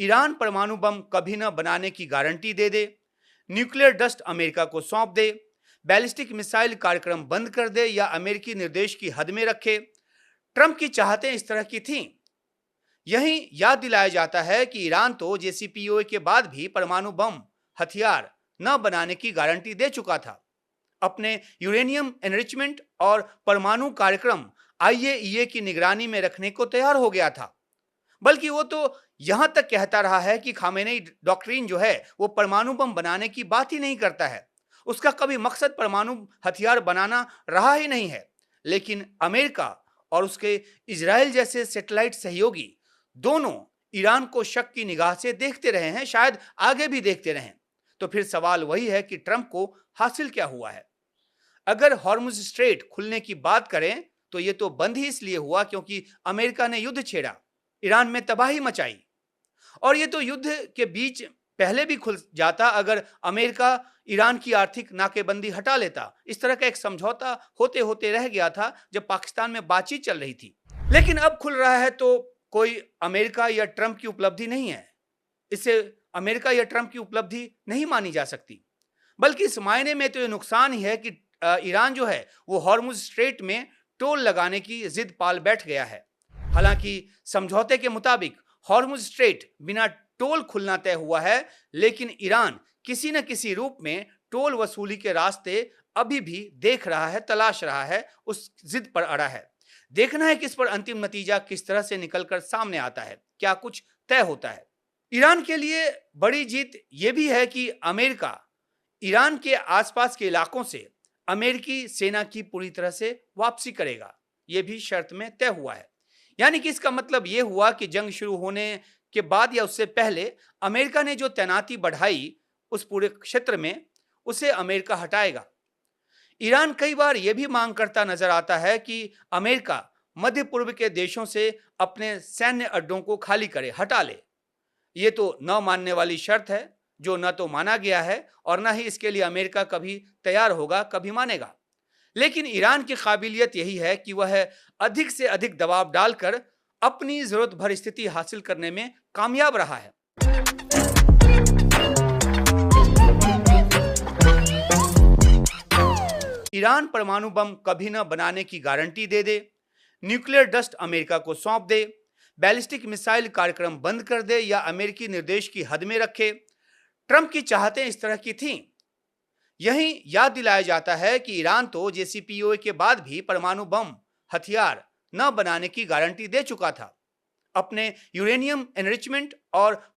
Iran परमाणु बम कभी न बनाने की गारंटी दे दे, न्यूक्लियर डस्ट अमेरिका को सौंप दे, बैलिस्टिक मिसाइल कार्यक्रम बंद कर दे या अमेरिकी निर्देश की हद में रखे। ट्रंप की चाहतें इस तरह की थीं। यही याद दिलाया जाता है कि ईरान तो जेसीपीओए के बाद भी परमाणु बम हथियार न बनाने की गारंटी दे चुका था। अपने यूरेनियम एनरिचमेंट और परमाणु कार्यक्रम आईएईए की निगरानी में रखने को तैयार हो गया था। बल्कि वो तो यहां तक कहता रहा है कि खामेनेई डॉक्ट्रिन जो है वो परमाणु बम बनाने की बात ही नहीं करता है। उसका कभी मकसद परमाणु हथियार बनाना रहा ही नहीं है। लेकिन अमेरिका और उसके इजराइल जैसे सैटेलाइट सहयोगी दोनों ईरान को शक की निगाह से देखते रहे हैं, शायद आगे भी देखते रहें। तो फिर सवाल वही है कि ट्रंप को हासिल क्या हुआ है। अगर हॉर्मुज स्ट्रेट खुलने की बात करें तो यह तो बंद ही इसलिए हुआ क्योंकि अमेरिका ने युद्ध छेड़ा, ईरान में तबाही मचाई। और ये तो युद्ध के बीच पहले भी खुल जाता अगर अमेरिका ईरान की आर्थिक नाकेबंदी हटा लेता। इस तरह का एक समझौता होते होते रह गया था जब पाकिस्तान में बातचीत चल रही थी। लेकिन अब खुल रहा है तो कोई अमेरिका या ट्रंप की उपलब्धि नहीं है। इसे अमेरिका या ट्रंप की उपलब्धि नहीं मानी जा सकती, बल्कि इस मायने में तो ये नुकसान ही है कि ईरान जो है वो हॉर्मुज स्ट्रेट में टोल लगाने की जिद पाल बैठ गया है। हालांकि समझौते के मुताबिक हॉर्मुज स्ट्रेट बिना टोल खुलना तय हुआ है, लेकिन ईरान किसी न किसी रूप में टोल वसूली के रास्ते अभी भी देख रहा है, तलाश रहा है, उस जिद पर अड़ा है। देखना है कि इस पर अंतिम नतीजा किस तरह से निकलकर सामने आता है, क्या कुछ तय होता है। ईरान के लिए बड़ी जीत यह भी है कि अमेरिका ईरान के आसपास के इलाकों से अमेरिकी सेना की पूरी तरह से वापसी करेगा। यह भी शर्त में तय हुआ है। यानी कि इसका मतलब यह हुआ कि जंग शुरू होने के बाद या उससे पहले अमेरिका ने जो तैनाती बढ़ाई उस पूरे क्षेत्र में, उसे अमेरिका हटाएगा। ईरान कई बार यह भी मांग करता नजर आता है कि अमेरिका मध्य पूर्व के देशों से अपने सैन्य अड्डों को खाली करे, हटा ले। ये तो न मानने वाली शर्त है जो न तो माना गया है और न ही इसके लिए अमेरिका कभी तैयार होगा, कभी मानेगा। लेकिन ईरान की काबिलियत यही है कि वह अधिक से अधिक दबाव डालकर अपनी जरूरत भर स्थिति हासिल करने में कामयाब रहा है। ईरान परमाणु बम कभी न बनाने की गारंटी दे दे, न्यूक्लियर डस्ट अमेरिका को सौंप दे, बैलिस्टिक मिसाइल कार्यक्रम बंद कर दे या अमेरिकी निर्देश की हद में रखे। ट्रंप की चाहतें इस तरह की थीं। यही याद दिलाया जाता है कि ईरान तो जेसीपीओए के बाद भी परमाणु बम हथियार न बनाने की गारंटी दे चुका था। अपने यूरेनियम एनरिचमेंट और